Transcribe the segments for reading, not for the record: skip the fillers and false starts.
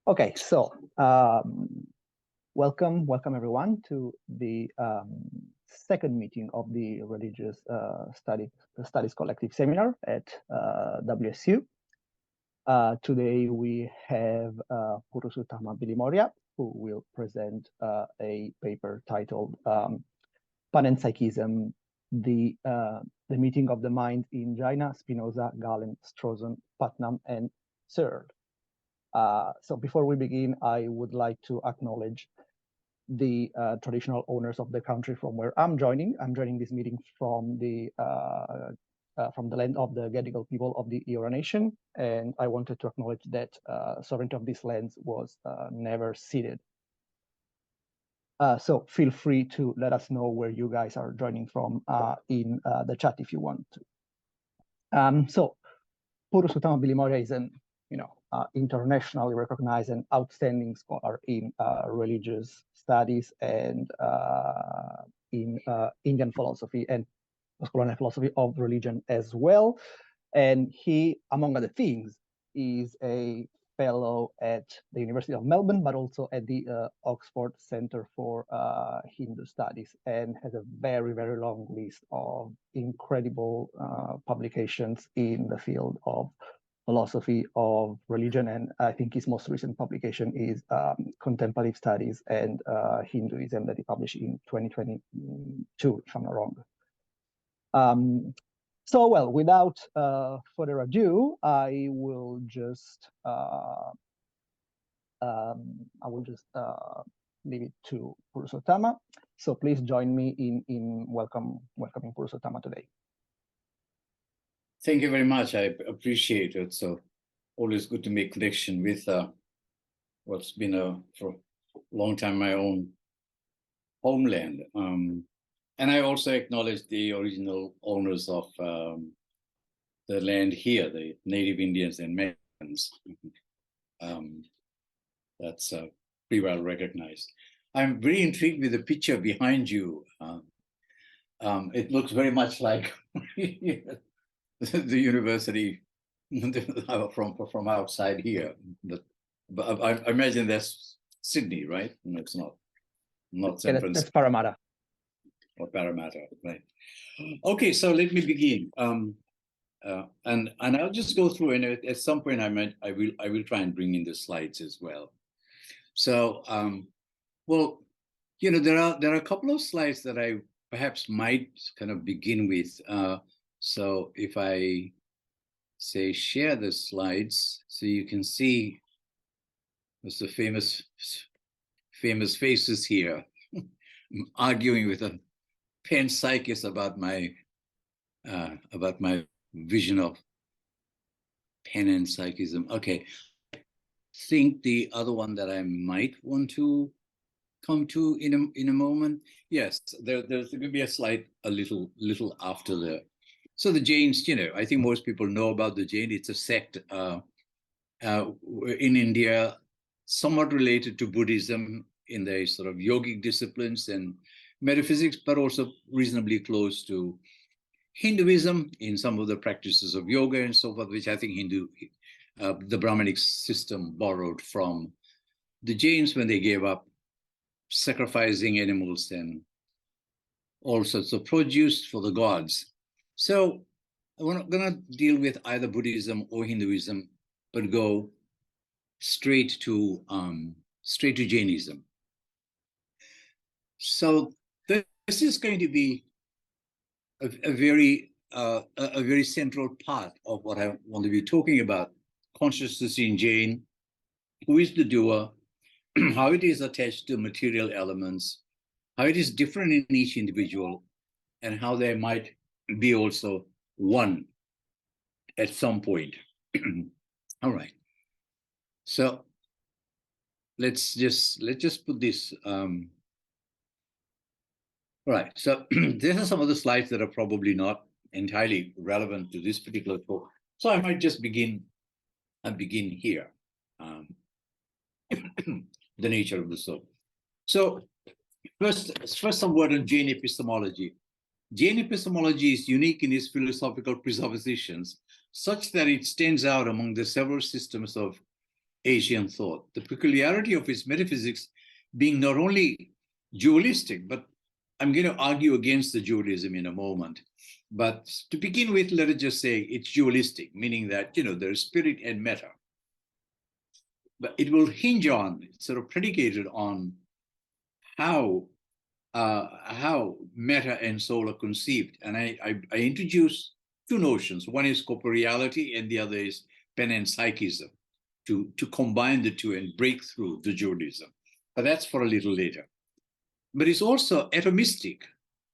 Okay, so welcome everyone to the second meeting of the Religious Studies Collective Seminar at WSU. Today we have Purushottama Bilimoria, who will present a paper titled Panenpsychism, the meeting of the mind in Jaina, Spinoza, Galen, Strawson, Putnam, and Searle. So before we begin, I would like to acknowledge the traditional owners of the country from where I'm joining. I'm joining this meeting from the land of the Gadigal people of the Eora Nation, and I wanted to acknowledge that sovereignty of these lands was never ceded. So feel free to let us know where you guys are joining from in the chat if you want to. So Purushottama Bilimoria is an internationally recognized and outstanding scholar in religious studies and in Indian philosophy and postcolonial philosophy of religion as well. And he, among other things, is a fellow at the University of Melbourne, but also at the Oxford Centre for Hindu Studies, and has a very, very long list of incredible publications in the field of philosophy of religion, and I think his most recent publication is Contemplative Studies and Hinduism that he published in 2022, if I'm not wrong. So, well, without further ado, I will just leave it to Purushottama. So please join me in welcoming Purushottama today. Thank you very much. I appreciate it. So always good to make connection with what's been for a long time my own homeland. And I also acknowledge the original owners of the land here, the native Indians and Americans. That's pretty well recognized. I'm very intrigued with the picture behind you. It looks very much like the university from outside here, but I imagine that's Sydney, right? No, it's not San Francisco. That's Parramatta. Or Parramatta, right? Okay, so let me begin, and I'll just go through, and at some point I will try and bring in the slides as well. So, well, there are a couple of slides that I perhaps might kind of begin with. So if I say share the slides, so you can see there's the famous faces here arguing with a panpsychist about my vision of Panenpsychism. Okay, I think the other one that I might want to come to in a moment. Yes, there's going to be a slide a little after the. So the Jains, I think most people know about the Jain. It's a sect in India, somewhat related to Buddhism in the sort of yogic disciplines and metaphysics, but also reasonably close to Hinduism in some of the practices of yoga and so forth, which I think the Brahmanic system borrowed from the Jains when they gave up sacrificing animals and all sorts of produce for the gods. So we're not going to deal with either Buddhism or Hinduism, but go straight to Jainism. So this is going to be a very central part of what I want to be talking about: consciousness in Jain, who is the doer, how it is attached to material elements, how it is different in each individual, and how they might be also one at some point. All right. So let's just put this. All right. So these are some of the slides that are probably not entirely relevant to this particular talk. So I might just begin here. The nature of the soul. So first some word on Jain epistemology. Jain epistemology is unique in its philosophical presuppositions, such that it stands out among the several systems of Asian thought, the peculiarity of its metaphysics being not only dualistic, but I'm going to argue against the dualism in a moment. But to begin with, let us just say it's dualistic, meaning that, there is spirit and matter. But it will hinge on, sort of predicated on how matter and soul are conceived. And I introduce two notions. One is corporeality and the other is Panenpsychism, to combine the two and break through the dualism. But that's for a little later. But it's also atomistic,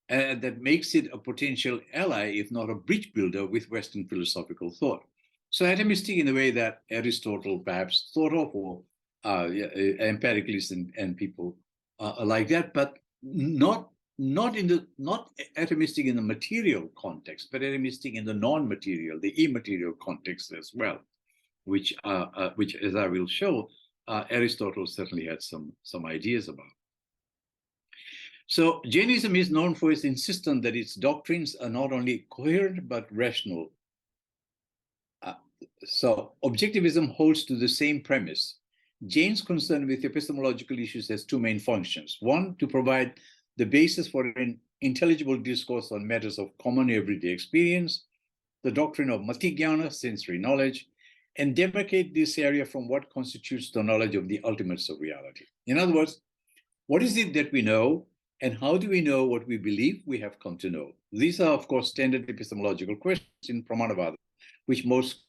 that makes it a potential ally, if not a bridge builder, with Western philosophical thought. So atomistic in the way that Aristotle perhaps thought of, or Empiricalists and people like that, but not atomistic in the material context, but atomistic in the non-material, the immaterial context as well, which as I will show, Aristotle certainly had some ideas about. So Jainism is known for its insistence that its doctrines are not only coherent but rational. So objectivism holds to the same premise. Jain's concern with epistemological issues has two main functions. One, to provide the basis for an intelligible discourse on matters of common everyday experience, the doctrine of matigyana, sensory knowledge, and demarcate this area from what constitutes the knowledge of the ultimates of reality. In other words, what is it that we know, and how do we know what we believe we have come to know? These are, of course, standard epistemological questions in Pramanavada, which most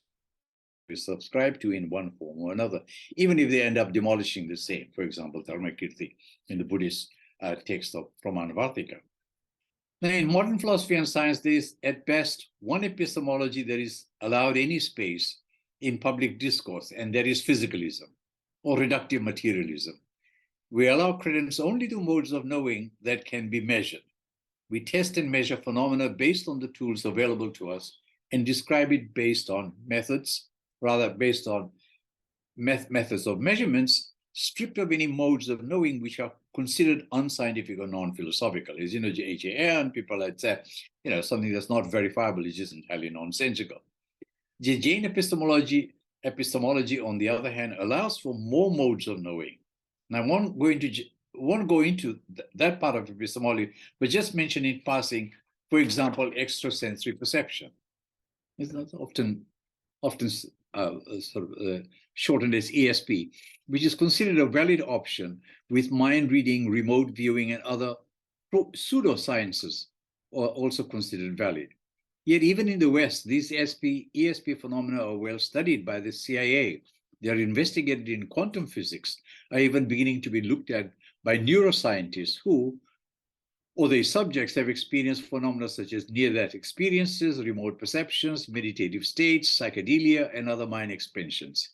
subscribe to in one form or another, even if they end up demolishing the same. For example, Dharmakirti in the Buddhist text of Pramanavartika. Now, in modern philosophy and science, there is at best one epistemology that is allowed any space in public discourse, and that is physicalism or reductive materialism. We allow credence only to modes of knowing that can be measured. We test and measure phenomena based on the tools available to us and describe it based on methods, based on methods of measurements, stripped of any modes of knowing which are considered unscientific or non-philosophical. As you know, H.A. and people like that, something that's not verifiable is just entirely nonsensical. The Jain epistemology, on the other hand, allows for more modes of knowing. Now, I won't go into that part of epistemology, but just mention in passing, for example, extrasensory perception. It's not often shortened as ESP, which is considered a valid option with mind reading, remote viewing, and other pseudosciences are also considered valid. Yet even in the West, these ESP phenomena are well studied by the CIA. They are investigated in quantum physics, are even beginning to be looked at by neuroscientists who, or their subjects, have experienced phenomena such as near-death experiences, remote perceptions, meditative states, psychedelia, and other mind expansions.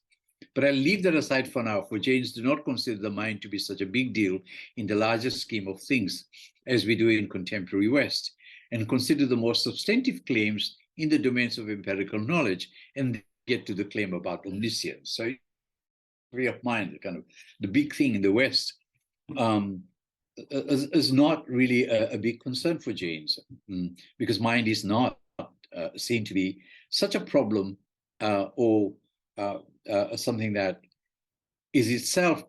But I'll leave that aside for now, for Jains do not consider the mind to be such a big deal in the larger scheme of things as we do in contemporary West, and consider the more substantive claims in the domains of empirical knowledge and get to the claim about omniscience. So, free of mind, kind of the big thing in the West, is not really a big concern for Jains, because mind is not seen to be such a problem or something that is itself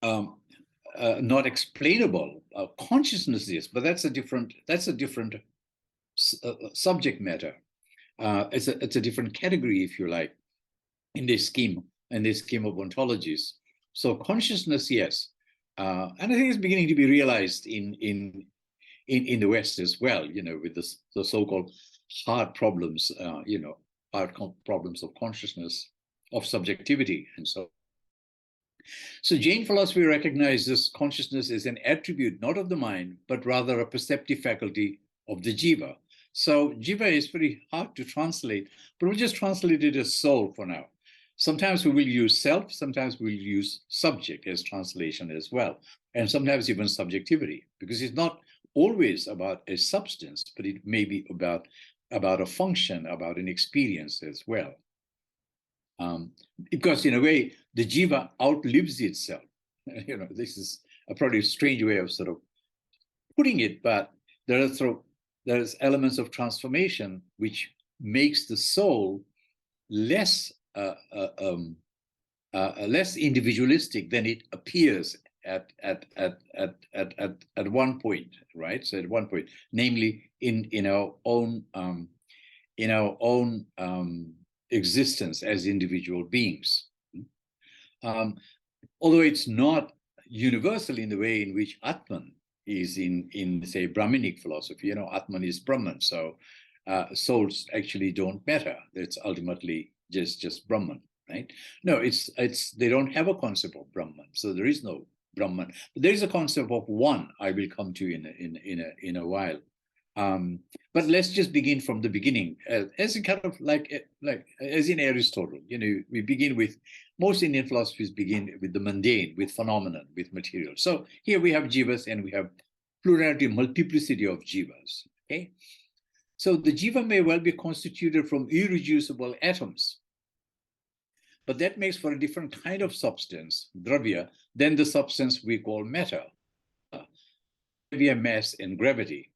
not explainable. Consciousness is, but that's a different subject matter. It's a different category, if you like, in this scheme of ontologies. So consciousness, yes, and I think it's beginning to be realized in the West as well. With the so-called hard problems, hard problems of consciousness, of subjectivity, and so. So Jain philosophy recognizes consciousness as an attribute not of the mind, but rather a perceptive faculty of the jiva. So jiva is very hard to translate, but we'll just translate it as soul for now. Sometimes we will use self, sometimes we'll use subject as translation as well, and sometimes even subjectivity, because it's not always about a substance, but it may be about a function, about an experience as well. Because in a way, the jiva outlives itself. This is a pretty strange way of sort of putting it, but there's elements of transformation which makes the soul less less individualistic than it appears at one point, right? So at one point, namely in our own existence as individual beings. Although it's not universal in the way in which Atman is in say Brahminic philosophy. Atman is Brahman, so souls actually don't matter. It's ultimately just Brahman, right? No, it's they don't have a concept of Brahman, so there is no Brahman. But there is a concept of one. I will come to in a while. But let's just begin from the beginning, as a kind of like as in Aristotle. We begin with, most Indian philosophies begin with the mundane, with phenomenon, with material. So here we have jivas, and we have plurality, multiplicity of jivas. Okay, so the jiva may well be constituted from irreducible atoms, but that makes for a different kind of substance, dravya, than the substance we call matter, heavier mass and gravity.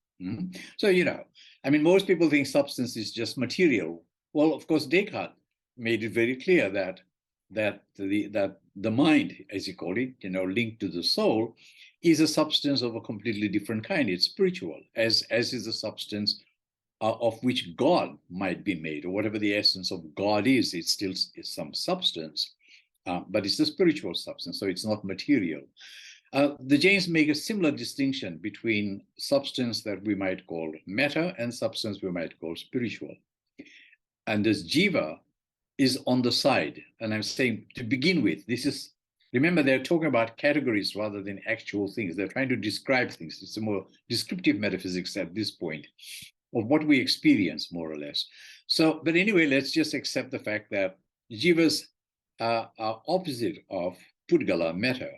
So, most people think substance is just material. Well, of course, Descartes made it very clear that the mind, as he called it, linked to the soul, is a substance of a completely different kind. It's spiritual, as is the substance of which God might be made, or whatever the essence of God is. It still is some substance, but it's a spiritual substance, so it's not material. The Jains make a similar distinction between substance that we might call matter and substance we might call spiritual. And this jiva is on the side. And I'm saying, to begin with, remember, they're talking about categories rather than actual things. They're trying to describe things. It's a more descriptive metaphysics at this point of what we experience, more or less. So, but anyway, let's just accept the fact that jivas are opposite of pudgala, matter,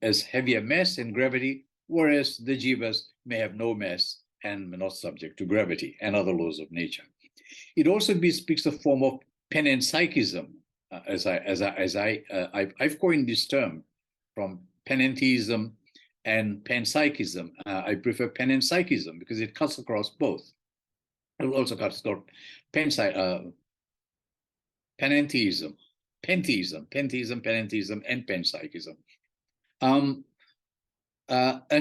as heavier mass and gravity, whereas the jivas may have no mass and are not subject to gravity and other laws of nature. It also bespeaks a form of panenpsychism, I've coined this term from panentheism and panpsychism. I prefer panenpsychism because it cuts across both. It also cuts across panentheism, pantheism, panentheism, and panpsychism. And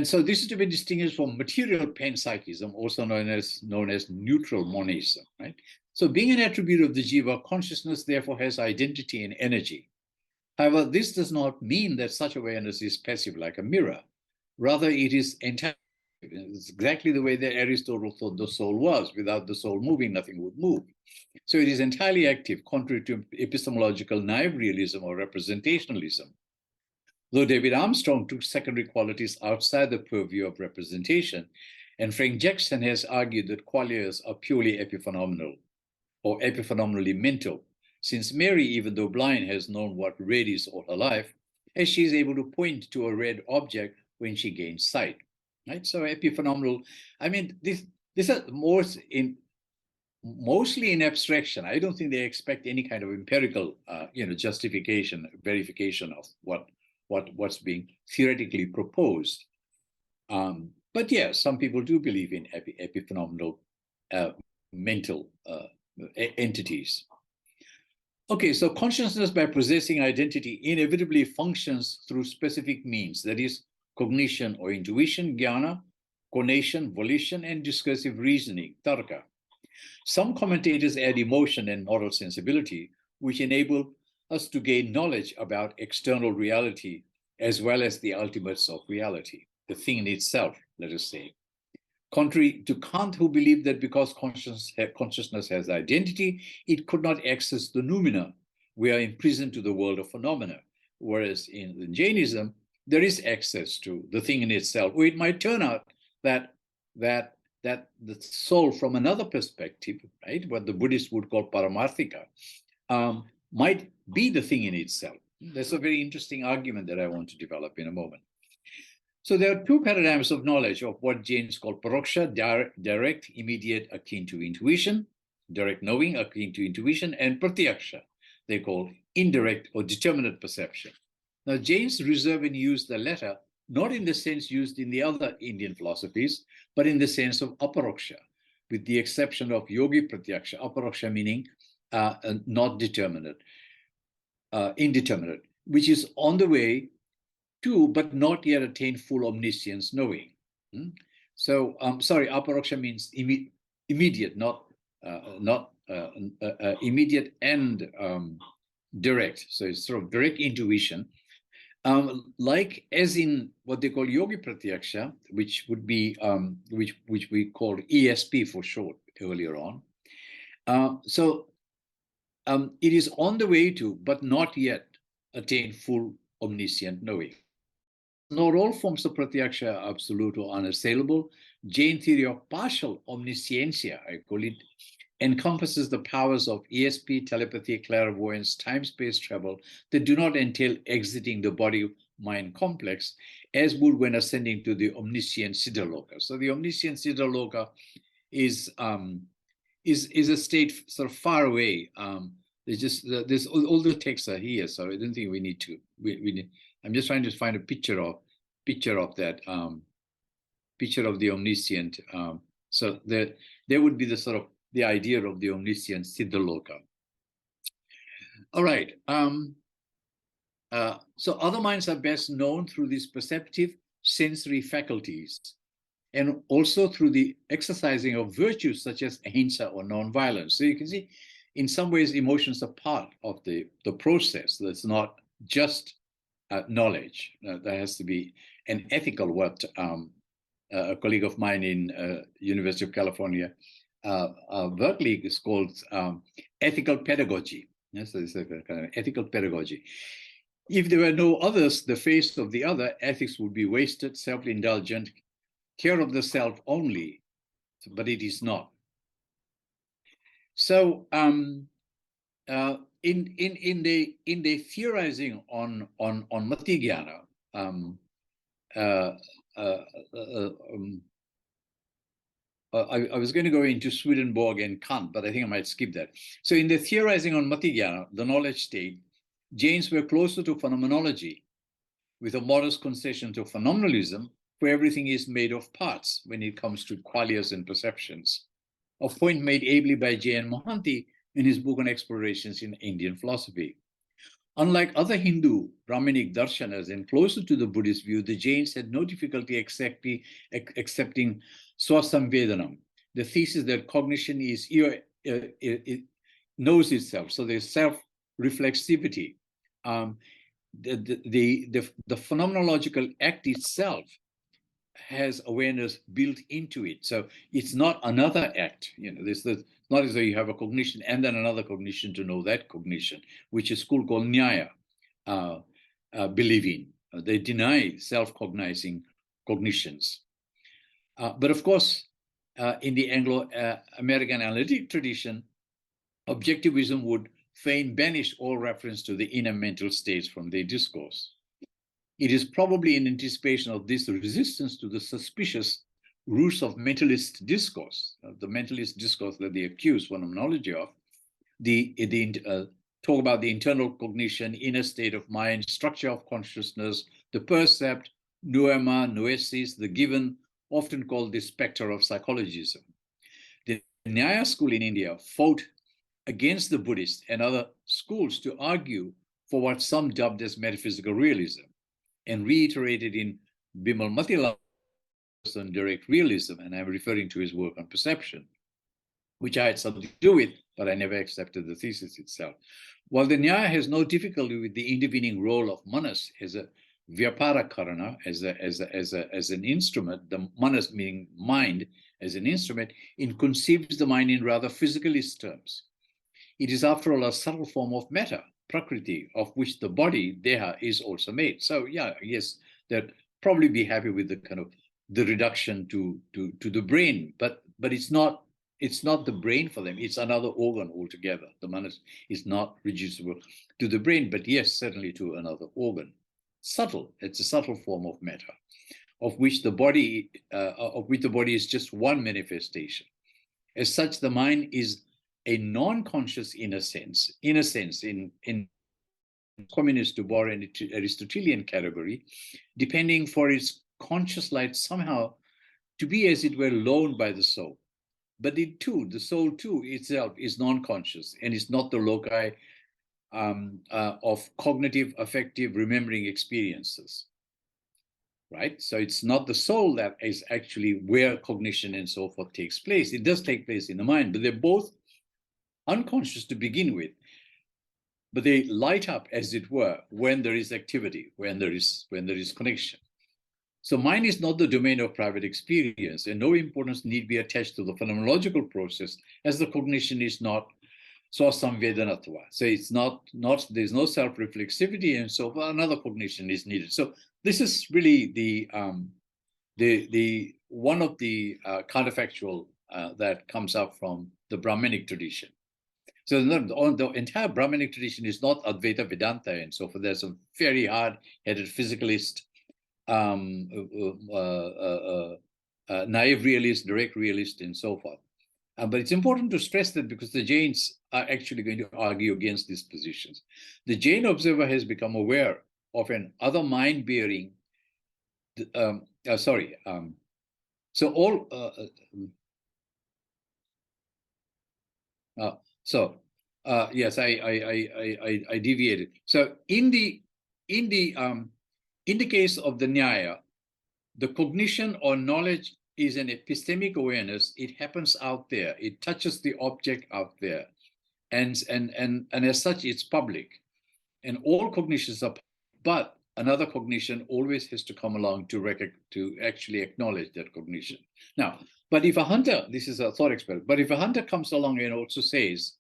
so this is to be distinguished from material panpsychism, also known as neutral monism, right? So being an attribute of the jiva, consciousness therefore has identity and energy. However, this does not mean that such awareness is passive like a mirror. Rather, it is entirely, it's exactly the way that Aristotle thought the soul was. Without the soul moving, nothing would move. So it is entirely active, contrary to epistemological naive realism or representationalism. Though David Armstrong took secondary qualities outside the purview of representation, and Frank Jackson has argued that qualias are purely epiphenomenal or epiphenomenally mental, since Mary, even though blind, has known what red is all her life, as she is able to point to a red object when she gains sight. Right? So epiphenomenal, this is mostly in abstraction. I don't think they expect any kind of empirical justification, verification of what's being theoretically proposed. But yes, some people do believe in epiphenomenal mental entities. Okay, so consciousness, by possessing identity, inevitably functions through specific means, that is, cognition or intuition, jnana, conation, volition, and discursive reasoning, tarka. Some commentators add emotion and moral sensibility, which enable us to gain knowledge about external reality as well as the ultimates of reality, the thing in itself, let us say. Contrary to Kant, who believed that because consciousness has identity, it could not access the noumena. We are imprisoned to the world of phenomena. Whereas in Jainism, there is access to the thing in itself. Or it might turn out that the soul, from another perspective, right, what the Buddhists would call paramarthika, might be the thing in itself. That's a very interesting argument that I want to develop in a moment. So there are two paradigms of knowledge of what Jains call paroksha, direct, immediate, akin to intuition, direct knowing, akin to intuition, and pratyaksha, they call indirect or determinate perception. Now, Jains reserve and use the latter not in the sense used in the other Indian philosophies, but in the sense of aparoksha, with the exception of yogi pratyaksha, aparoksha meaning not determinate. indeterminate, which is on the way to, but not yet attain full omniscience knowing. So, sorry, aparoksha means immediate, not immediate and direct. So it's sort of direct intuition. Like as in what they call yogi pratyaksha, which would be which we called ESP for short earlier on. It is on the way to, but not yet attain full omniscient knowing. Not all forms of pratyaksha are absolute or unassailable. Jain theory of partial omniscientia, I call it, encompasses the powers of ESP, telepathy, clairvoyance, time-space travel that do not entail exiting the body-mind complex, as would when ascending to the omniscient Siddhaloka. So the omniscient Siddhaloka is a state sort of far away. There's all the texts are here, so I don't think we need to. I'm just trying to find a picture of that picture of the omniscient. So there would be the sort of the idea of the omniscient Siddhaloka. All right. So other minds are best known through these perceptive sensory faculties, and also through the exercising of virtues such as ahimsa or non-violence. So you can see, in some ways, emotions are part of the process. That's not just knowledge. There has to be an ethical, what a colleague of mine in University of California, Berkeley, is called ethical pedagogy. Yes, so it's a kind of ethical pedagogy. If there were no others, the face of the other, ethics would be wasted, self-indulgent, care of the self only, but it is not. So in the theorizing on Matigyana, I was going to go into Swedenborg and Kant, but I think I might skip that. So in the theorizing on Matigyana, the knowledge state, Jains were closer to phenomenology, with a modest concession to phenomenalism, where everything is made of parts when it comes to qualias and perceptions, a point made ably by J.N. Mohanty in his book on explorations in Indian philosophy. Unlike other Hindu Brahminic darshanas and closer to the Buddhist view, the Jains had no difficulty accepting swasamvedanam, the thesis that cognition is it knows itself, so there's self-reflexivity. The phenomenological act itself has awareness built into it, so it's not another act. This not as though you have a cognition and then another cognition to know that cognition, which a school called Nyaya believe in. They deny self-cognizing cognitions. But of course, in the Anglo-American analytic tradition, objectivism would fain banish all reference to the inner mental states from their discourse. It is probably in anticipation of this resistance to the suspicious roots of mentalist discourse, the mentalist discourse that they accuse phenomenology of, talk about the internal cognition, inner state of mind, structure of consciousness, the percept, noema, noesis, the given, often called the spectre of psychologism. The Nyaya school in India fought against the Buddhists and other schools to argue for what some dubbed as metaphysical realism, and reiterated in Bimal Matilal's on direct realism, and I'm referring to his work on perception, which I had something to do with, but I never accepted the thesis itself. While the Nyaya has no difficulty with the intervening role of manas as a vyapara karana, as an instrument, the manas meaning mind as an instrument, it conceives the mind in rather physicalist terms. It is, after all, a subtle form of matter, prakriti, of which the body, deha, is also made. So yeah, yes, they'd probably be happy with the kind of the reduction to the brain, but it's not the brain for them. It's another organ altogether. The manas is not reducible to the brain, but yes, certainly to another organ. Subtle. It's a subtle form of matter, of which the body is just one manifestation. As such, the mind is a non-conscious inner sense, in communist, to borrow an Aristotelian category, depending for its conscious light somehow to be, as it were, loaned by the soul. But it too, the soul too itself is non-conscious, and is not the loci of cognitive, affective, remembering experiences, right? So it's not the soul that is actually where cognition and so forth takes place. It does take place in the mind, but they're both unconscious to begin with. But they light up, as it were, when there is activity, when there is connection. So mind is not the domain of private experience, and no importance need be attached to the phenomenological process, as the cognition is not samvedanatva. So it's not there's no self-reflexivity, and so another cognition is needed. So this is really the one of the counterfactual that comes up from the Brahmanic tradition. So the entire Brahmanic tradition is not Advaita Vedanta and so forth. There's a very hard-headed physicalist, naive realist, direct realist, and so forth. But it's important to stress that because the Jains are actually going to argue against these positions. The Jain observer has become aware of an other mind-bearing, yes, I deviated. So in the case of the Nyaya, the cognition or knowledge is an epistemic awareness. It happens out there. It touches the object out there, and as such, it's public. And all cognitions are, but another cognition always has to come along to actually acknowledge that cognition. Now, but if a hunter, this is a thought experiment, but if a hunter comes along and also says,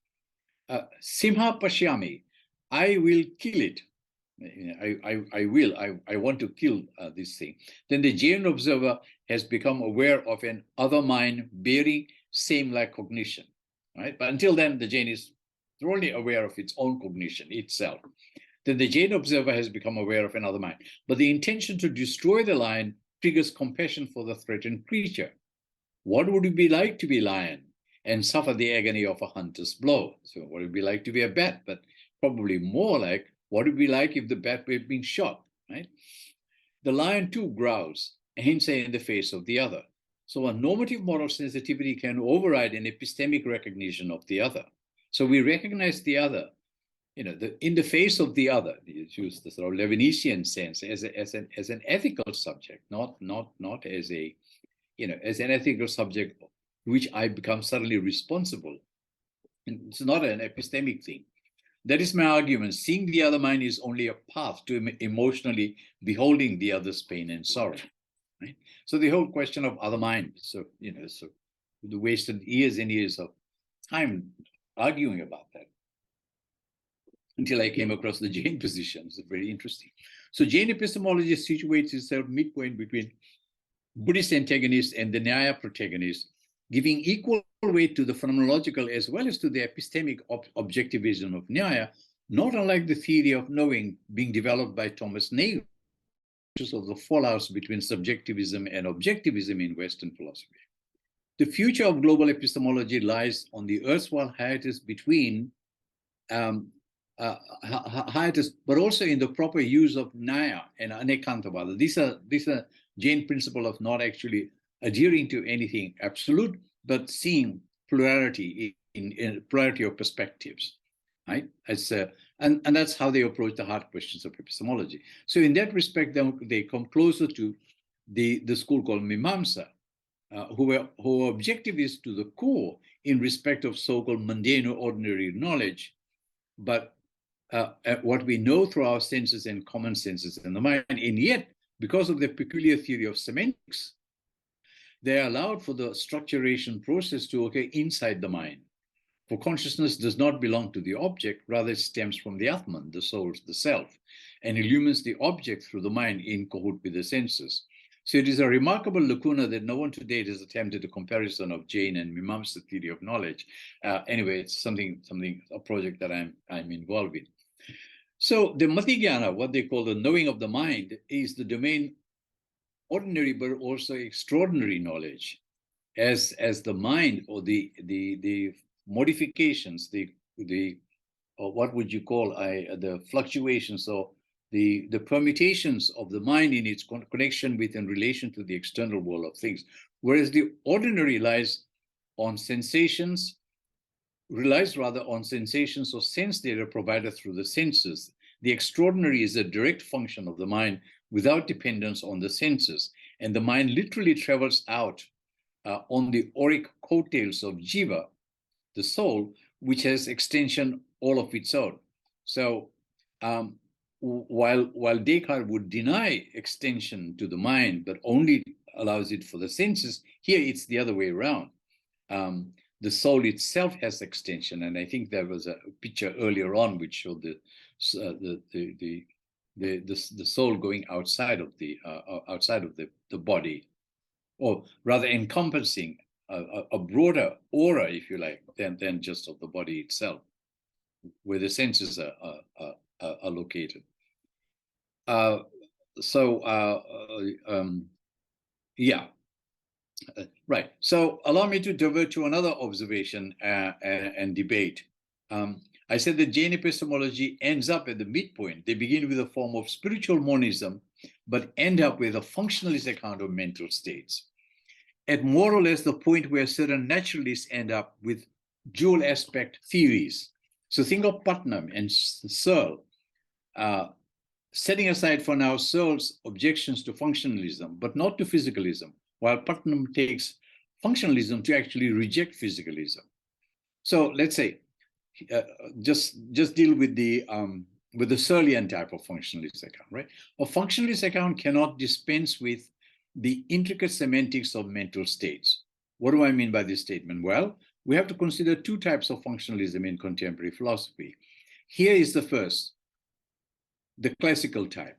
Simha Pashyami, I will kill it. I want to kill this thing. Then the Jain observer has become aware of an other mind bearing same-like cognition, right? But until then, the Jain is only aware of its own cognition itself. Then the Jain observer has become aware of another mind. But the intention to destroy the lion triggers compassion for the threatened creature. What would it be like to be a lion and suffer the agony of a hunter's blow? So what would it be like to be a bat? But probably more like, what would it be like if the bat were being shot, right? The lion too growls, ahimsa in the face of the other. So a normative moral sensitivity can override an epistemic recognition of the other. So we recognize the other, in the face of the other, you use the sort of Levinesian sense as an ethical subject, not as a, as an ethical subject which I become suddenly responsible. And it's not an epistemic thing. That is my argument. Seeing the other mind is only a path to emotionally beholding the other's pain and sorrow. Right? So the whole question of other mind, so the wasted years and years of time arguing about that until I came across the Jain position. It's very interesting. So Jain epistemology situates itself midpoint between Buddhist antagonist and the Nyaya protagonist, giving equal weight to the phenomenological as well as to the epistemic objectivism of Nyaya, not unlike the theory of knowing being developed by Thomas Nagel, of the fallouts between subjectivism and objectivism in Western philosophy. The future of global epistemology lies on the erstwhile hiatus between hiatus, but also in the proper use of Nyaya and Anekantavada. These are Jain principle of not actually adhering to anything absolute, but seeing plurality in plurality of perspectives, right? And that's how they approach the hard questions of epistemology. So in that respect, they come closer to the school called Mimamsa, who objective is to the core in respect of so-called mundane or ordinary knowledge, but what we know through our senses and common senses in the mind, and yet, because of the peculiar theory of semantics, they are allowed for the structuration process to occur inside the mind. For consciousness does not belong to the object, rather it stems from the Atman, the soul, the self, and illumines the object through the mind in cahoot with the senses. So it is a remarkable lacuna that no one to date has attempted a comparison of Jain and Mimamsa theory of knowledge. Anyway, it's a project that I'm involved in. So the Matigyana, what they call the knowing of the mind, is the domain ordinary but also extraordinary knowledge, as the mind or the modifications, or what would you call the fluctuations or the permutations of the mind in its connection with and relation to the external world of things, whereas the ordinary lies on sensations, relies rather on sensations or sense data provided through the senses. The extraordinary is a direct function of the mind without dependence on the senses. And the mind literally travels out on the auric coattails of jiva, the soul, which has extension all of its own. So while Descartes would deny extension to the mind, but only allows it for the senses, here it's the other way around. The soul itself has extension, and I think there was a picture earlier on which showed the soul going outside of the body, or rather encompassing a broader aura, if you like, than just of the body itself, where the senses are located. Yeah. Right. So allow me to divert to another observation and debate. I said that Jain epistemology ends up at the midpoint. They begin with a form of spiritual monism, but end up with a functionalist account of mental states. At more or less the point where certain naturalists end up with dual aspect theories. So think of Putnam and Searle. Setting aside for now Searle's objections to functionalism, but not to physicalism, while Putnam takes functionalism to actually reject physicalism. So let's say, just deal with the Searlean type of functionalist account, right? A functionalist account cannot dispense with the intricate semantics of mental states. What do I mean by this statement? Well, we have to consider two types of functionalism in contemporary philosophy. Here is the first, the classical type.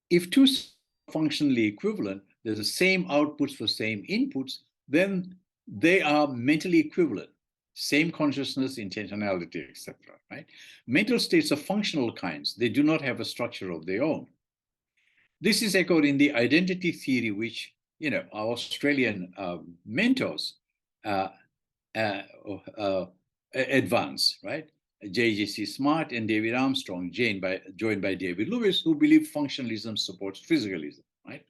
If two are functionally equivalent, they're the same outputs for same inputs, then they are mentally equivalent. Same consciousness, intentionality, etc. Right? Mental states are functional kinds. They do not have a structure of their own. This is echoed in the identity theory, which our Australian mentors advance, right? J.J.C. Smart and David Armstrong, joined by David Lewis, who believe functionalism supports physicalism, right?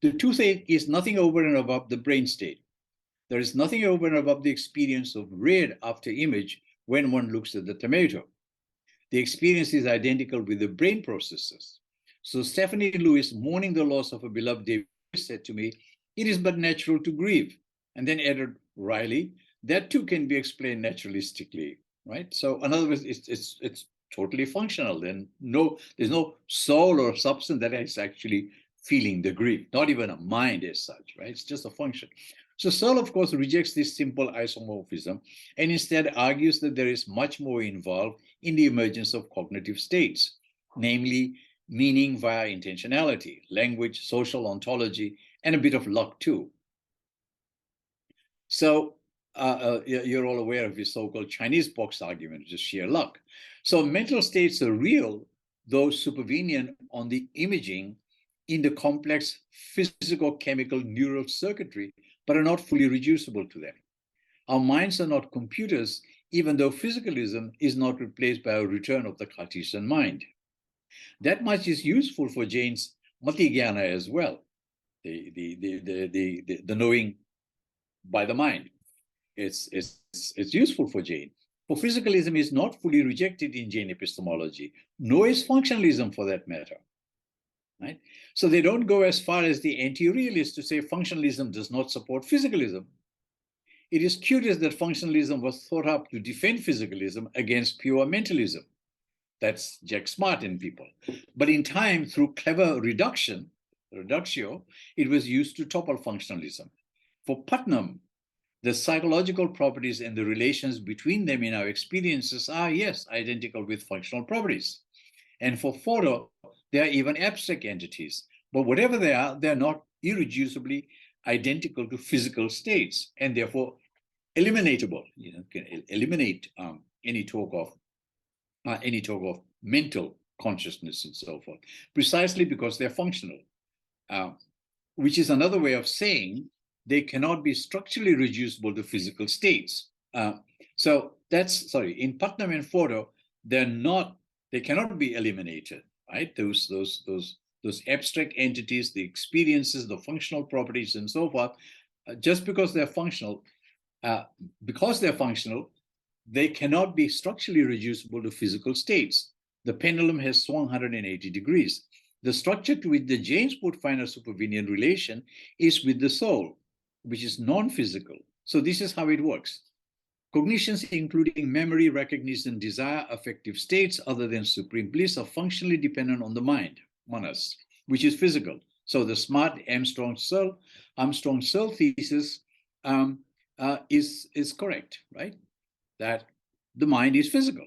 The toothache is nothing over and above the brain state. There is nothing over and above the experience of red after image when one looks at the tomato. The experience is identical with the brain processes. So Stephanie Lewis, mourning the loss of a beloved David, said to me, "It is but natural to grieve." And then added Riley, "That too can be explained naturalistically." Right? So in other words, it's totally functional. Then there's no soul or substance that is actually feeling the grief, not even a mind as such, right? It's just a function. So Searle, of course, rejects this simple isomorphism and instead argues that there is much more involved in the emergence of cognitive states, namely meaning via intentionality, language, social ontology, and a bit of luck too. So you're all aware of his so-called Chinese box argument, just sheer luck. So mental states are real, though supervenient on the imaging in the complex physical, chemical, neural circuitry, but are not fully reducible to them. Our minds are not computers, even though physicalism is not replaced by a return of the Cartesian mind. That much is useful for Jain's Mati-Jnana as well, the knowing by the mind. It's useful for Jain. For physicalism is not fully rejected in Jain epistemology, nor is functionalism for that matter. Right? So they don't go as far as the anti-realists to say functionalism does not support physicalism. It is curious that functionalism was thought up to defend physicalism against pure mentalism. That's Jack Smart and people. But in time, through clever reductio, it was used to topple functionalism. For Putnam, the psychological properties and the relations between them in our experiences are, yes, identical with functional properties. And for Fodor, they are even abstract entities. But whatever they are, they're not irreducibly identical to physical states, and therefore eliminatable. Can eliminate any talk of mental consciousness and so forth, precisely because they're functional, which is another way of saying they cannot be structurally reducible to physical states. So that's, in Putnam and Fodor, they cannot be eliminated, right? Those abstract entities, the experiences, the functional properties, and so forth, just because they're functional, they cannot be structurally reducible to physical states. The pendulum has swung 180 degrees. The structure to which the Jains would find a supervenient relation is with the soul, which is non-physical. So this is how it works. Cognitions, including memory, recognition, desire, affective states other than supreme bliss, are functionally dependent on the mind, manas, which is physical. So the smart Armstrong-Searle thesis is correct, right? That the mind is physical.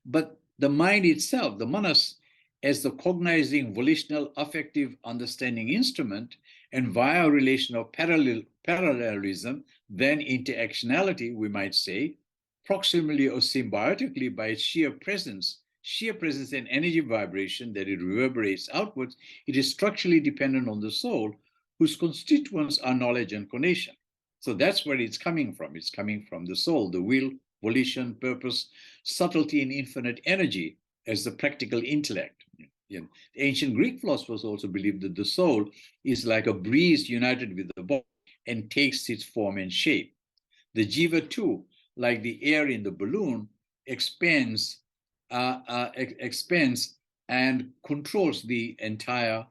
But the mind itself, the manas, as the cognizing, volitional, affective, understanding instrument, and via a relation of parallelism, then interactionality, we might say, proximally or symbiotically by its sheer presence and energy vibration that it reverberates outwards, it is structurally dependent on the soul, whose constituents are knowledge and cognition. So that's where it's coming from. It's coming from the soul, the will, volition, purpose, subtlety, and infinite energy as the practical intellect. The ancient Greek philosophers also believed that the soul is like a breeze united with the body and takes its form and shape. The jiva too, like the air in the balloon, expands and controls the entire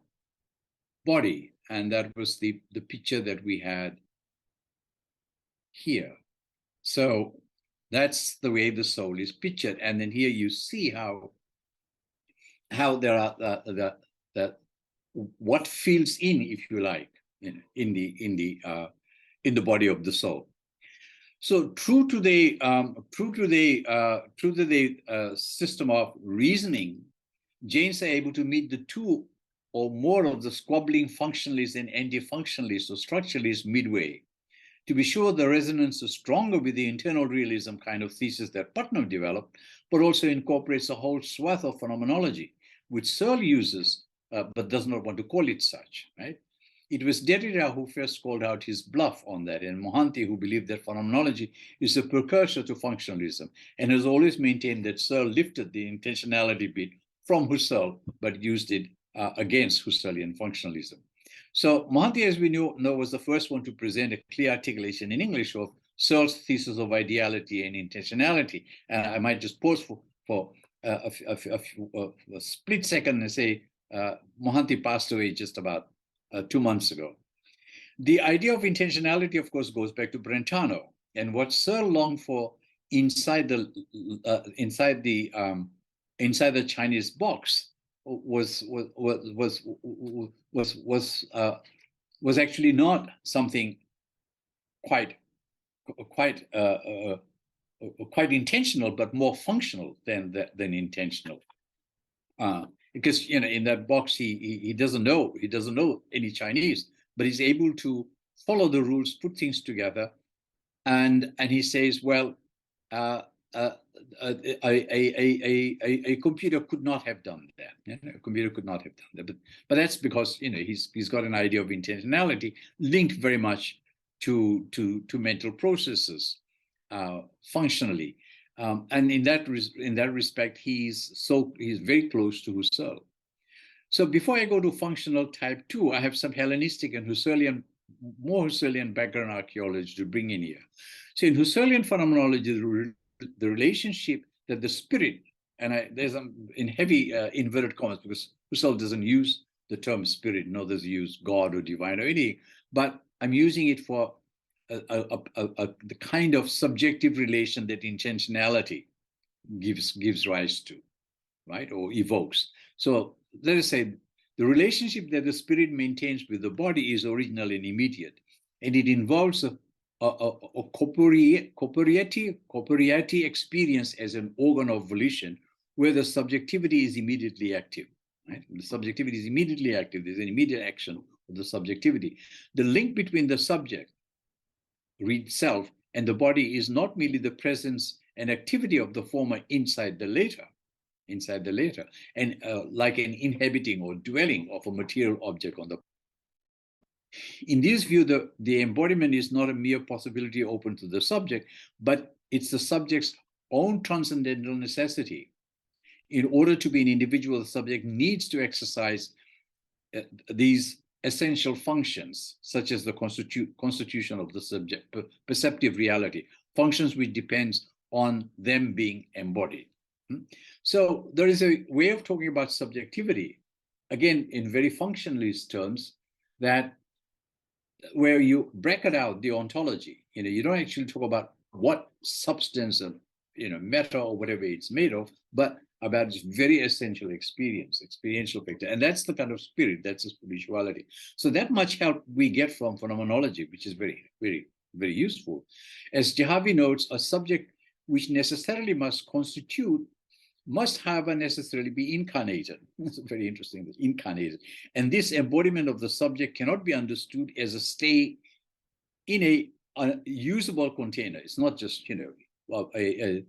body. And that was the picture that we had here. So that's the way the soul is pictured. And then here you see how there are what fills in, if you like, in the body of the soul. So true to the system of reasoning, Jains are able to meet the two or more of the squabbling functionalists and anti-functionalists or structuralists midway. To be sure, the resonance is stronger with the internal realism kind of thesis that Putnam developed, but also incorporates a whole swath of phenomenology, which Searle uses, but does not want to call it such, right? It was Derrida who first called out his bluff on that, and Mohanty who believed that phenomenology is a precursor to functionalism, and has always maintained that Searle lifted the intentionality bit from Husserl, but used it against Husserlian functionalism. So Mohanty, as we know, was the first one to present a clear articulation in English of Searle's thesis of ideality and intentionality. And I might just pause for a split second and say Mohanty passed away just about 2 months ago. The idea of intentionality, of course, goes back to Brentano, and what Searle longed for inside the Chinese box was actually not something quite intentional, but more functional than intentional. Because in that box he doesn't know any Chinese, but he's able to follow the rules, put things together, and he says, well, a computer could not have done that. A computer could not have done that, but that's because he's got an idea of intentionality linked very much to mental processes functionally. And in that respect, he's very close to Husserl. So before I go to functional type 2, I have some Hellenistic and more Husserlian background archaeology to bring in here. So in Husserlian phenomenology, the relationship that the spirit, and there's in heavy inverted commas because Husserl doesn't use the term spirit, nor does he use God or divine or anything, but I'm using it for the kind of subjective relation that intentionality gives rise to, right, or evokes. So let us say the relationship that the spirit maintains with the body is original and immediate, and it involves a corporeity experience as an organ of volition, where the subjectivity is immediately active. Right? The subjectivity is immediately active. There's an immediate action of the subjectivity. The link between the subject, read self, and the body is not merely the presence and activity of the former inside the later, and like an inhabiting or dwelling of a material object on the. In this view, the embodiment is not a mere possibility open to the subject, but it's the subject's own transcendental necessity. In order to be an individual, the subject needs to exercise these essential functions, such as the constitution of the subject, perceptive reality, functions which depends on them being embodied. So there is a way of talking about subjectivity, again, in very functionalist terms, that where you bracket out the ontology. You don't actually talk about what substance of, matter or whatever it's made of, but about its very essential experiential factor. And that's the kind of spirit, that's the spirituality. So that much help we get from phenomenology, which is very, very, very useful. As Jahavi notes, a subject which necessarily must necessarily be incarnated. That's very interesting, incarnated. And this embodiment of the subject cannot be understood as a stay in a usable container. It's not just, a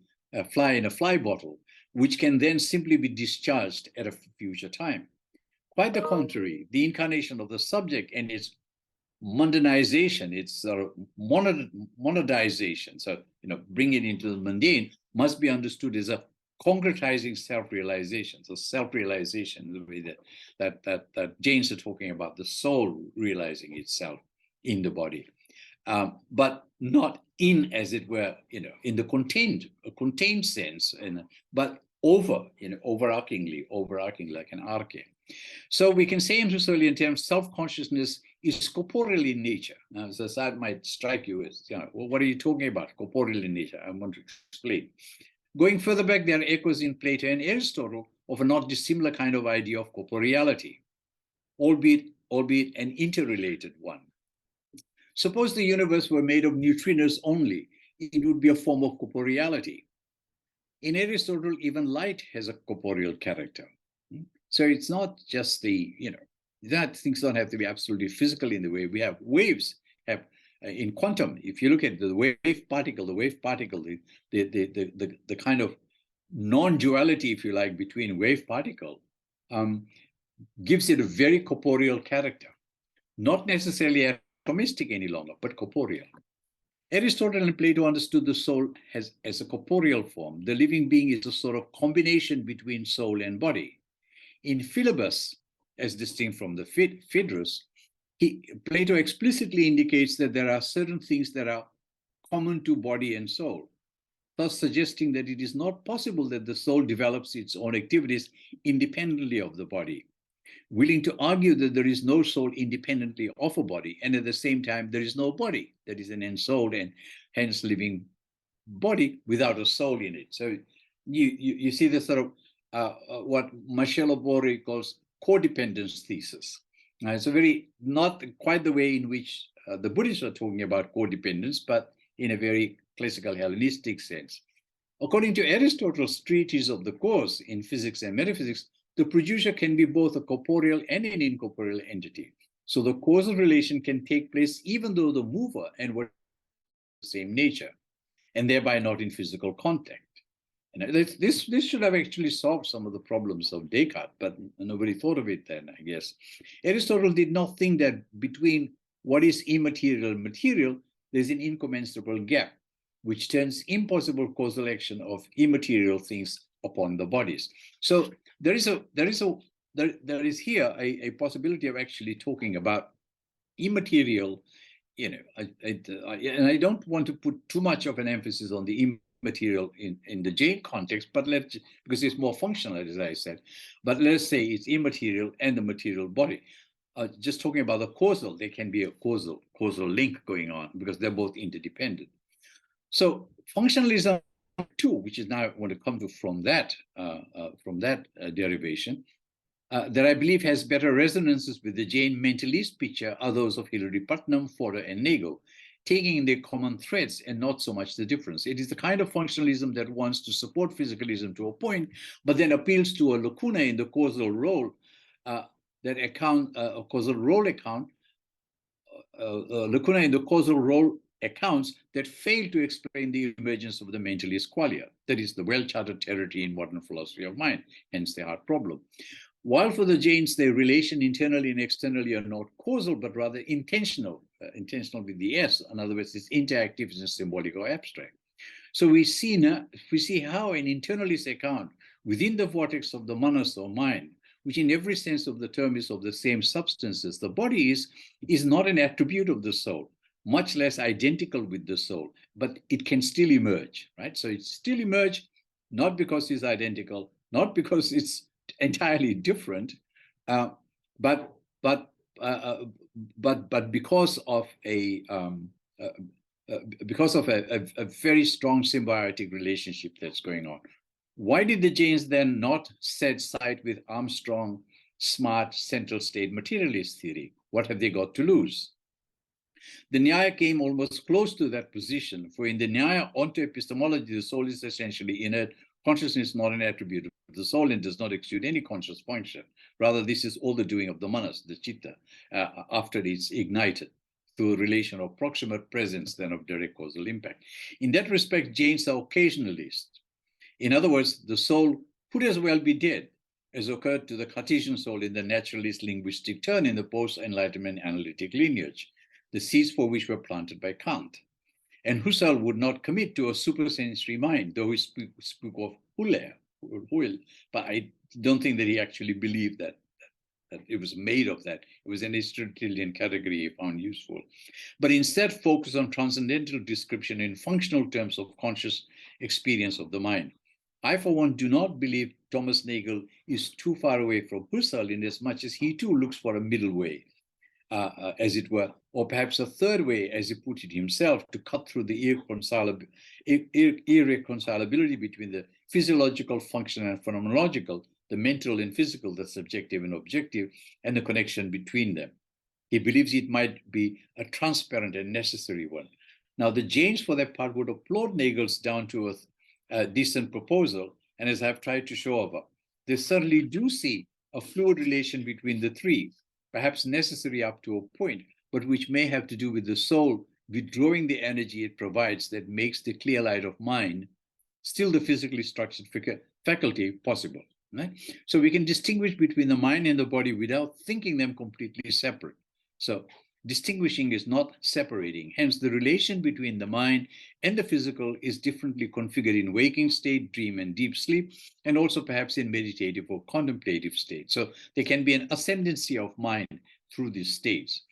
fly in a fly bottle, which can then simply be discharged at a future time. Quite the contrary, the incarnation of the subject and its mundanization, its monadization, so, bring it into the mundane, must be understood as a concretizing self-realization. So self-realization, the way that Jains are talking about, the soul realizing itself in the body, but not in, as it were, in the contained sense, but overarchingly, like an arche. So we can say in Husserlian terms, self-consciousness is corporeal in nature. Now, so that might strike you as, well, what are you talking about? Corporeal in nature. I want to explain. Going further back, there are echoes in Plato and Aristotle of a not dissimilar kind of idea of corporeality, albeit an interrelated one. Suppose the universe were made of neutrinos only, it would be a form of corporeality. In Aristotle, even light has a corporeal character. So it's not just that things don't have to be absolutely physical in the way we have waves have in quantum. If you look at the wave particle, the kind of non-duality, if you like, between wave particle gives it a very corporeal character, not necessarily atomistic any longer, but corporeal. Aristotle and Plato understood the soul as a corporeal form. The living being is a sort of combination between soul and body. In Philebus, as distinct from the Phaedrus, Plato explicitly indicates that there are certain things that are common to body and soul, thus suggesting that it is not possible that the soul develops its own activities independently of the body, willing to argue that there is no soul independently of a body, and at the same time, there is no body that is an ensouled and hence living body without a soul in it. So you see the sort of what Michel Obori calls codependence thesis. It's a very, not quite the way in which the Buddhists are talking about codependence, but in a very classical Hellenistic sense. According to Aristotle's treatise of the cause in physics and metaphysics, the producer can be both a corporeal and an incorporeal entity. So the causal relation can take place even though the mover and what the same nature, and thereby not in physical contact. And this should have actually solved some of the problems of Descartes, but nobody thought of it then, I guess. Aristotle did not think that between what is immaterial and material, there's an incommensurable gap, which turns impossible causal action of immaterial things upon the bodies. So there is here a possibility of actually talking about immaterial, and I don't want to put too much of an emphasis on the immaterial in the Jain context, but because it's more functional, as I said, but let's say it's immaterial and the material body. Just talking about the causal, there can be a causal link going on because they're both interdependent. So functionalism too, which is now I want to come to from that derivation, that I believe has better resonances with the Jain mentalist picture are those of Hilary Putnam, Fodor, and Nagel, taking their common threads and not so much the difference. It is the kind of functionalism that wants to support physicalism to a point, but then appeals to a lacuna in the causal role lacuna in the causal role accounts that fail to explain the emergence of the mentalist qualia, that is the well-charted territory in modern philosophy of mind, hence the hard problem. While for the Jains, their relation internally and externally are not causal, but rather intentional with the S. In other words, it's interactive, it's symbolic or abstract. So we see how an internalist account within the vortex of the manas or mind, which in every sense of the term is of the same substance as the body is not an attribute of the soul, much less identical with the soul, but it can still emerge, right? So it still emerge, not because it's identical, not because it's entirely different, but because of a very strong symbiotic relationship that's going on. Why did the Jains then not set side with Armstrong, smart, central state materialist theory? What have they got to lose? The Nyaya came almost close to that position, for in the Nyaya onto epistemology, the soul is essentially inert. Consciousness is not an attribute of the soul and does not exude any conscious function. Rather, this is all the doing of the manas, the chitta, after it's ignited through a relation of proximate presence than of direct causal impact. In that respect, Jains are occasionalists. In other words, the soul could as well be dead, as occurred to the Cartesian soul in the naturalist linguistic turn in the post-Enlightenment analytic lineage, the seeds for which were planted by Kant. And Husserl would not commit to a supersensory mind, though he spoke of Huil, but I don't think that he actually believed that it was made of that. It was an Aristotelian category he found useful. But instead focused on transcendental description in functional terms of conscious experience of the mind. I, for one, do not believe Thomas Nagel is too far away from Husserl in as much as he too looks for a middle way, as it were, or perhaps a third way, as he put it himself, to cut through the irreconcilability between the physiological, functional, and phenomenological, the mental and physical, the subjective and objective, and the connection between them. He believes it might be a transparent and necessary one. Now, the Jains, for their part, would applaud Nagel's down-to-earth decent proposal, and as I've tried to show over, they certainly do see a fluid relation between the three, perhaps necessary up to a point, but which may have to do with the soul withdrawing the energy it provides that makes the clear light of mind still the physically structured faculty possible. Right? So we can distinguish between the mind and the body without thinking them completely separate. So distinguishing is not separating. Hence, the relation between the mind and the physical is differently configured in waking state, dream, and deep sleep, and also perhaps in meditative or contemplative state. So there can be an ascendancy of mind through these states.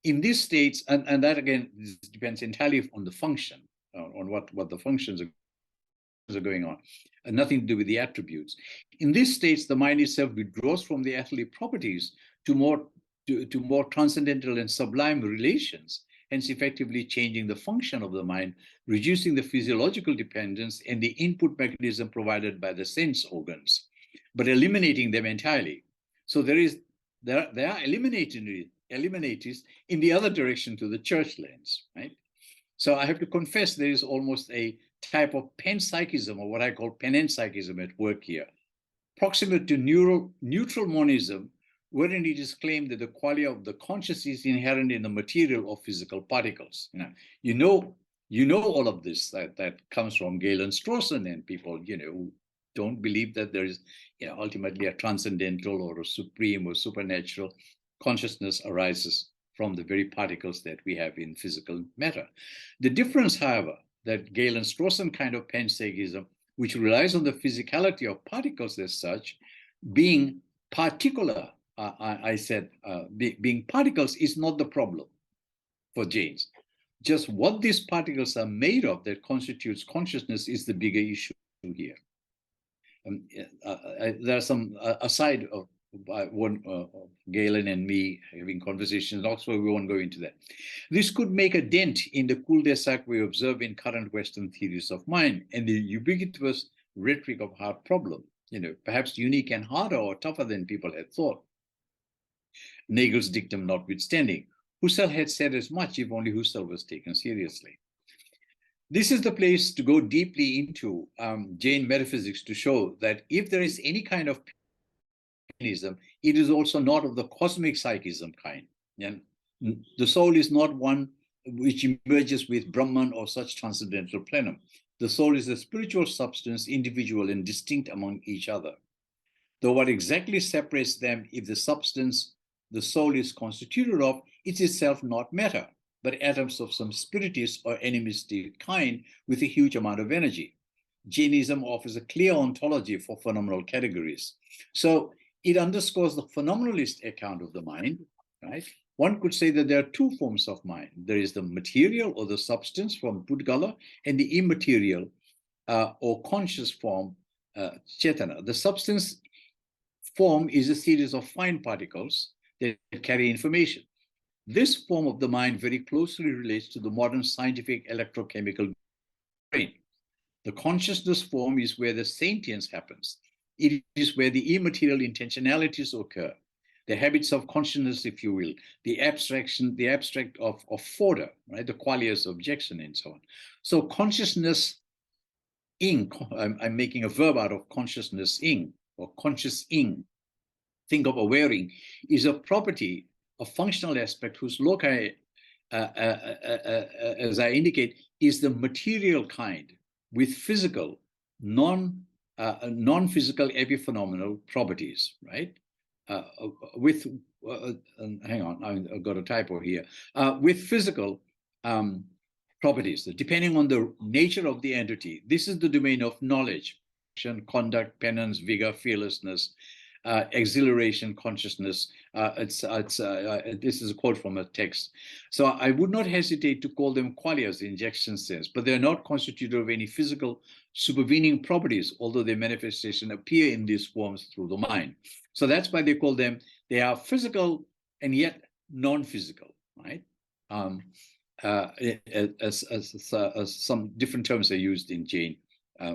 In these states, and that again depends entirely on the function, on what the functions are going on, and nothing to do with the attributes. In these states, the mind itself withdraws from the earthly properties to more transcendental and sublime relations, hence effectively changing the function of the mind, reducing the physiological dependence and the input mechanism provided by the sense organs, but eliminating them entirely. So there are eliminators in the other direction to the church lens, right? So I have to confess there is almost a type of panpsychism, or what I call panenpsychism, at work here, proximate to neutral monism, wherein it is claimed that the quality of the conscious is inherent in the material of physical particles. You know all of this that comes from Galen, Strawson, and people who don't believe that there is ultimately a transcendental or a supreme or supernatural consciousness arises from the very particles that we have in physical matter. The difference, however, that Galen, Strawson kind of panpsychism, which relies on the physicality of particles as such, being particular, being particles is not the problem for Jains. Just what these particles are made of that constitutes consciousness is the bigger issue here. There are some aside of Galen and me having conversations, also we won't go into that. This could make a dent in the cul-de-sac we observe in current Western theories of mind and the ubiquitous rhetoric of hard problem, perhaps unique and harder or tougher than people had thought. Nagel's dictum notwithstanding, Husserl had said as much if only Husserl was taken seriously. This is the place to go deeply into Jain metaphysics to show that if there is any kind of paganism, it is also not of the cosmic psychism kind. And the soul is not one which emerges with Brahman or such transcendental plenum. The soul is a spiritual substance, individual and distinct among each other. Though what exactly separates them, if the substance the soul is constituted of, is itself not matter, but atoms of some spiritist or animistic kind with a huge amount of energy. Jainism offers a clear ontology for phenomenal categories. So it underscores the phenomenalist account of the mind, right? one could say that there are two forms of mind. There is the material or the substance from Pudgala, and the immaterial or conscious form, Chetana. The substance form is a series of fine particles that carry information. This form of the mind very closely relates to the modern scientific electrochemical brain. The consciousness form is where the sentience happens. It is where the immaterial intentionalities occur, the habits of consciousness, if you will, the abstract of fodder, right? The qualias of objection and so on. So consciousness ing, I'm making a verb out of consciousness ing or conscious ing. Think of awareing, is a property, a functional aspect whose loci, as I indicate, is the material kind with physical, non-physical epiphenomenal properties, right? Hang on, I've got a typo here. With physical properties, depending on the nature of the entity. This is the domain of knowledge, conduct, penance, vigor, fearlessness, exhilaration, consciousness. This is a quote from a text. So I would not hesitate to call them qualias in injection sense, but they're not constituted of any physical supervening properties, although their manifestation appear in these forms through the mind. So that's why they call them, they are physical and yet non-physical, right? As some different terms are used in Jain.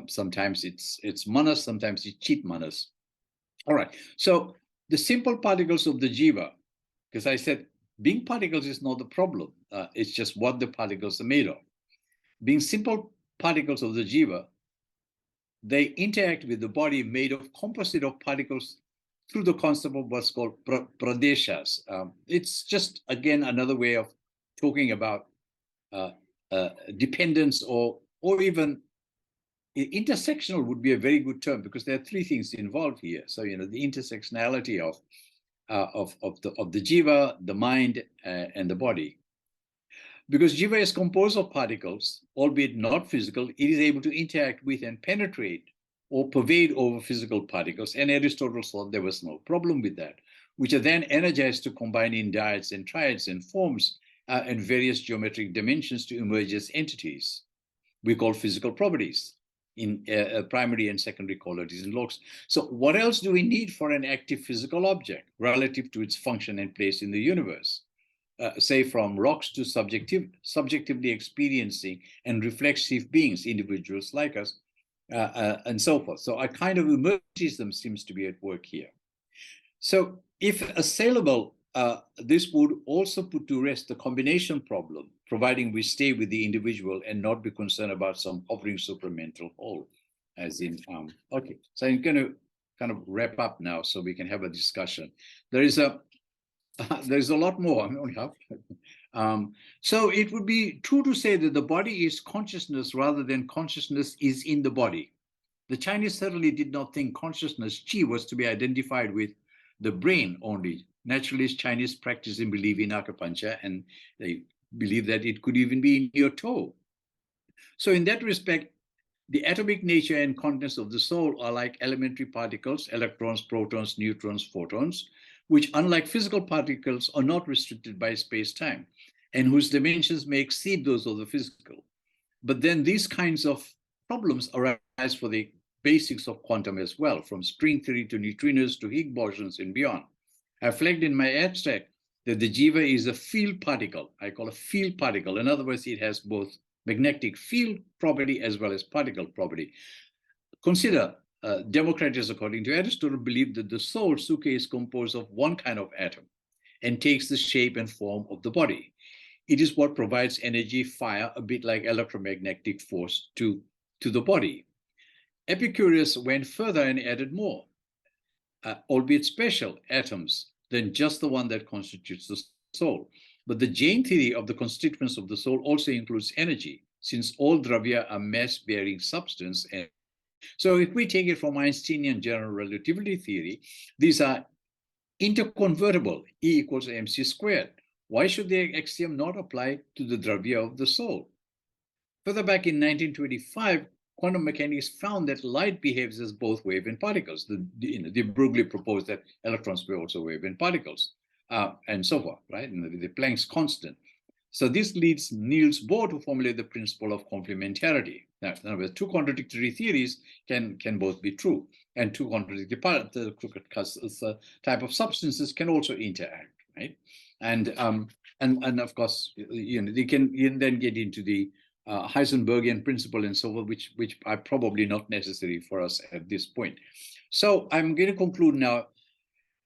Sometimes it's manas, sometimes it's chit manas. All right, so the simple particles of the jiva, because I said being particles is not the problem, it's just what the particles are made of. Being simple particles of the jiva, they interact with the body made of composite of particles through the concept of what's called pradeshas. It's just, again, another way of talking about dependence or even intersectional would be a very good term, because there are three things involved here. So, the intersectionality of the jiva, the mind, and the body. Because jiva is composed of particles, albeit not physical, it is able to interact with and penetrate or pervade over physical particles. And Aristotle thought there was no problem with that, which are then energized to combine in dyads and triads and forms and various geometric dimensions to emerge as entities we call physical properties in primary and secondary qualities and locus. So what else do we need for an active physical object relative to its function and place in the universe? Say from rocks to subjectively experiencing and reflexive beings, individuals like us, and so forth. So a kind of emergentism seems to be at work here. So if assailable, this would also put to rest the combination problem, providing we stay with the individual and not be concerned about some hovering supramental whole, as in, okay. So I'm going to kind of wrap up now so we can have a discussion. There's a lot more. I only have. So it would be true to say that the body is consciousness rather than consciousness is in the body. The Chinese certainly did not think consciousness, chi, was to be identified with the brain only. Naturalist Chinese practice and believe in acupuncture, and they believe that it could even be in your toe. So in that respect, the atomic nature and contents of the soul are like elementary particles, electrons, protons, neutrons, photons, which, unlike physical particles, are not restricted by space-time, and whose dimensions may exceed those of the physical. But then these kinds of problems arise for the basics of quantum as well, from string theory to neutrinos to Higgs bosons and beyond. I flagged in my abstract that the jiva is a field particle. I call a field particle. In other words, it has both magnetic field property as well as particle property. Consider Democritus, according to Aristotle, believed that the soul, Suke, is composed of one kind of atom and takes the shape and form of the body. It is what provides energy, fire, a bit like electromagnetic force to the body. Epicurus went further and added more, albeit special atoms than just the one that constitutes the soul. But the Jain theory of the constituents of the soul also includes energy, since all dravya are mass-bearing substance. And so if we take it from Einsteinian general relativity theory, these are interconvertible, E equals mc squared. Why should the axiom not apply to the dravya of the soul? Further back in 1925, quantum mechanics found that light behaves as both wave and particles. De Broglie proposed that electrons were also wave and particles. and so forth, right? And the Planck's constant. So this leads Niels Bohr to formulate the principle of complementarity. Now, in other words, two contradictory theories can both be true, and two contradictory type of substances can also interact, right? And of course, you can then get into the Heisenbergian principle and so on, which are probably not necessary for us at this point. So I'm going to conclude now.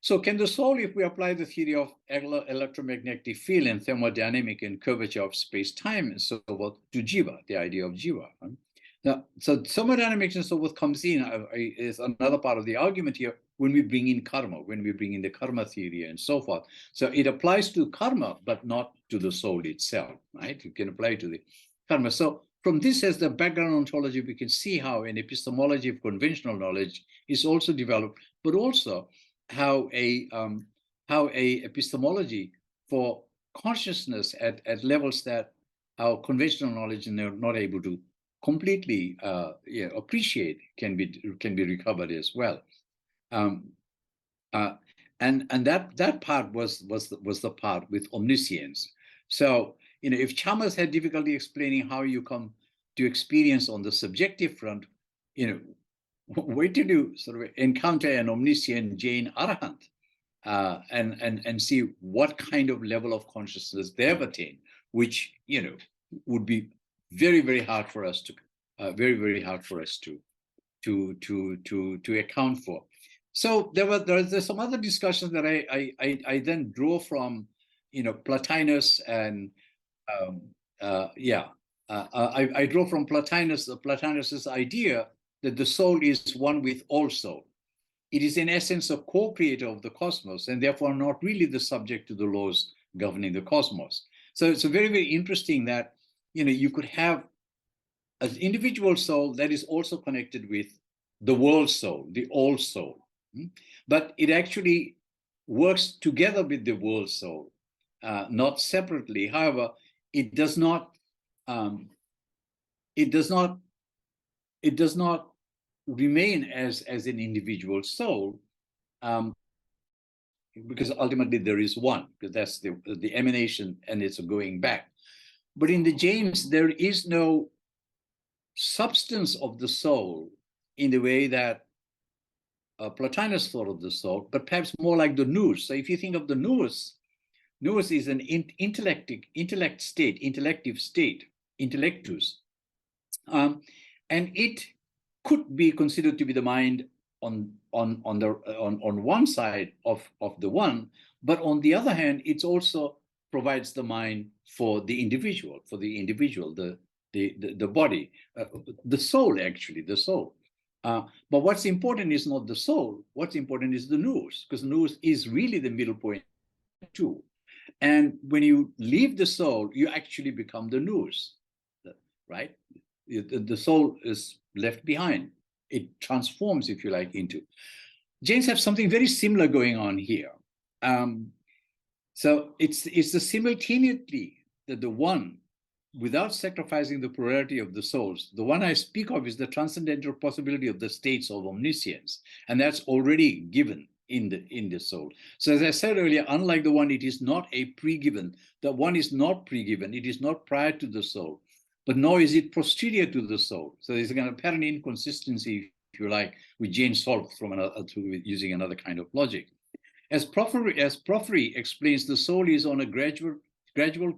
So can the soul, if we apply the theory of electromagnetic field and thermodynamic and curvature of space-time and so forth to jiva, the idea of jiva? Now, so thermodynamics and so forth comes in, is another part of the argument here when we bring in karma, when we bring in the karma theory and so forth. So it applies to karma, but not to the soul itself, right? You can apply to the karma. So from this as the background ontology, we can see how an epistemology of conventional knowledge is also developed, but also how a epistemology for consciousness at levels that our conventional knowledge is not able to completely appreciate can be recovered as well. And that part was the part with omniscience. So if Chalmers had difficulty explaining how you come to experience on the subjective front, wait till you sort of encounter an omniscient Jain Arahant and see what kind of level of consciousness they've attained, which would be very, very hard for us to account for. So there's some other discussions that I then draw from Plotinus and I draw from Plotinus's idea that the soul is one with all soul. It is in essence a co-creator of the cosmos and therefore not really the subject to the laws governing the cosmos. So it's very, very interesting that you could have an individual soul that is also connected with the world soul, the all soul, but it actually works together with the world soul, not separately. However, it does not remain as an individual soul, because ultimately there is one, because that's the emanation and it's going back. But in the Jains, there is no substance of the soul in the way that Plotinus thought of the soul, but perhaps more like the nous. So if you think of the nous is an intellective state, intellectus, and it could be considered to be the mind on one side of the one, but on the other hand, it also provides the mind for the individual, the body, the soul, actually, the soul. But what's important is not the soul. What's important is the nous, because nous is really the middle point too. And when you leave the soul, you actually become the nous, right? The soul is left behind. It transforms, if you like, into. Jains have something very similar going on here. So it's the simultaneity that the one, without sacrificing the plurality of the souls, the one I speak of is the transcendental possibility of the states of omniscience, and that's already given in the soul. So as I said earlier, unlike the one, it is not a pre-given. The one is not pre-given. It is not prior to the soul, but nor is it posterior to the soul. So there's a kind of apparent inconsistency, if you like, with James solved from using another kind of logic. As Porphyry explains, the soul is on a gradual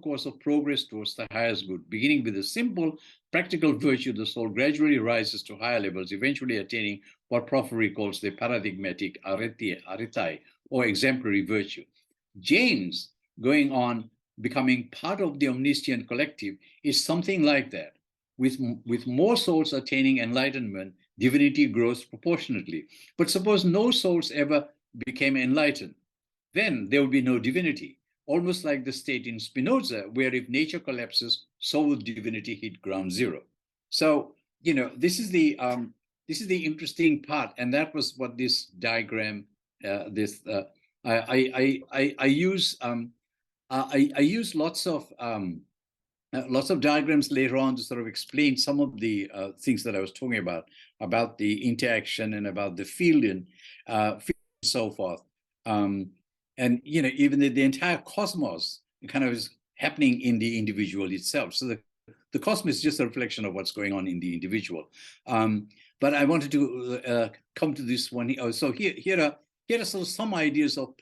course of progress towards the highest good. Beginning with a simple, practical virtue, the soul gradually rises to higher levels, eventually attaining what Porphyry calls the paradigmatic aritai, or exemplary virtue. Jains, going on, becoming part of the omniscient collective, is something like that. With more souls attaining enlightenment, divinity grows proportionately. But suppose no souls ever became enlightened, then there will be no divinity. Almost like the state in Spinoza, where if nature collapses, so will divinity hit ground zero. So, this is the interesting part, and that was what this diagram. I use lots of diagrams later on to sort of explain some of the things that I was talking about the interaction and about the field and so forth. And even the entire cosmos kind of is happening in the individual itself. So the cosmos is just a reflection of what's going on in the individual. But I wanted to come to this one. So here are sort of some ideas of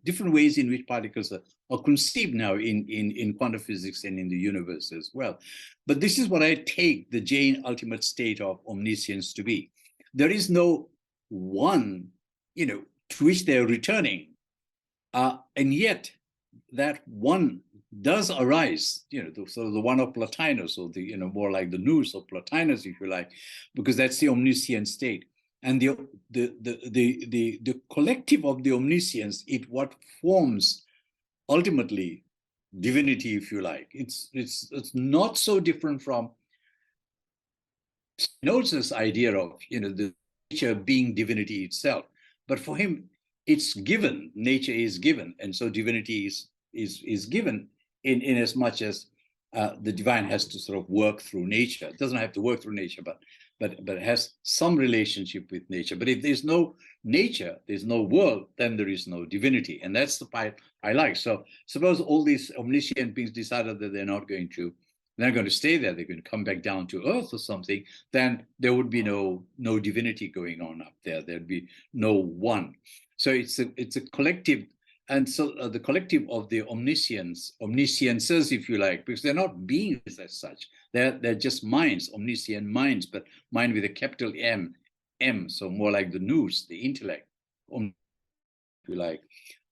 different ways in which particles are conceived now in quantum physics and in the universe as well. But this is what I take the Jain ultimate state of omniscience to be. There is no one, to which they're returning. And yet that one does arise, sort of the one of Plotinus, or the, more like the nous of Plotinus, if you like, because that's the omniscient state. And the collective of the omniscience, what forms ultimately divinity, if you like. It's not so different from Spinoza's idea of, the nature being divinity itself. But for him, it's given, nature is given. And so divinity is given in as much as the divine has to sort of work through nature. It doesn't have to work through nature, but it has some relationship with nature. But if there's no nature, there's no world, then there is no divinity. And that's the part I like. So suppose all these omniscient beings decided that they're not going to stay there, they're going to come back down to earth or something, then there would be no divinity going on up there. There'd be no one. So it's a collective. And so the collective of the omnisciences, if you like, because they're not beings as such. They're just minds, omniscient minds, but mind with a capital M, so more like the nous, the intellect, if you like.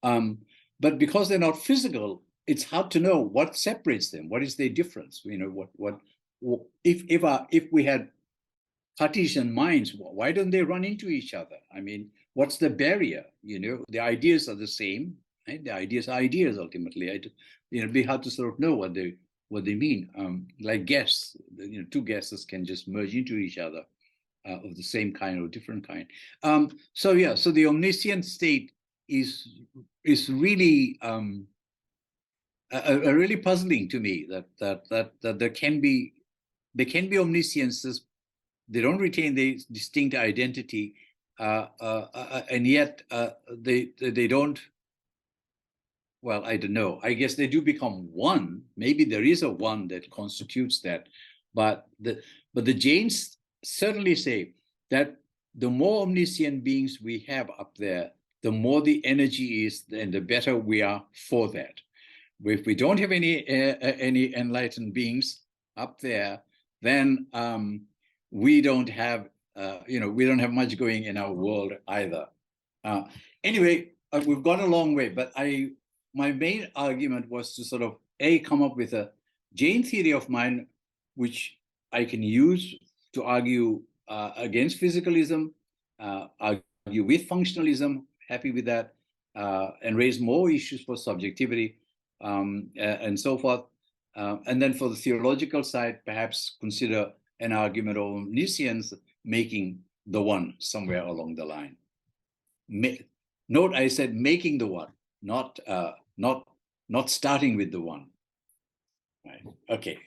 But because they're not physical, it's hard to know what separates them. What is their difference? If we had Cartesian minds, why don't they run into each other? I mean, what's the barrier? The ideas are the same. Right? The ideas are ideas ultimately. It'd be hard to sort of know what they mean. Like guests, two guesses can just merge into each other of the same kind or different kind. So the omniscient state is really really puzzling to me. That there can be omnisciences. They don't retain their distinct identity, and yet they don't. Well, I don't know. I guess they do become one. Maybe there is a one that constitutes that, but the Jains certainly say that the more omniscient beings we have up there, the more the energy is, and the better we are for that. If we don't have any enlightened beings up there, then we don't have much going in our world either. Anyway, we've gone a long way, but my main argument was to sort of come up with a Jain theory of mind, which I can use to argue against physicalism, argue with functionalism, happy with that, and raise more issues for subjectivity, and so forth. And then for the theological side, perhaps consider an argument of omniscience making the one somewhere along the line. Note I said making the one, not starting with the one. Right. Okay.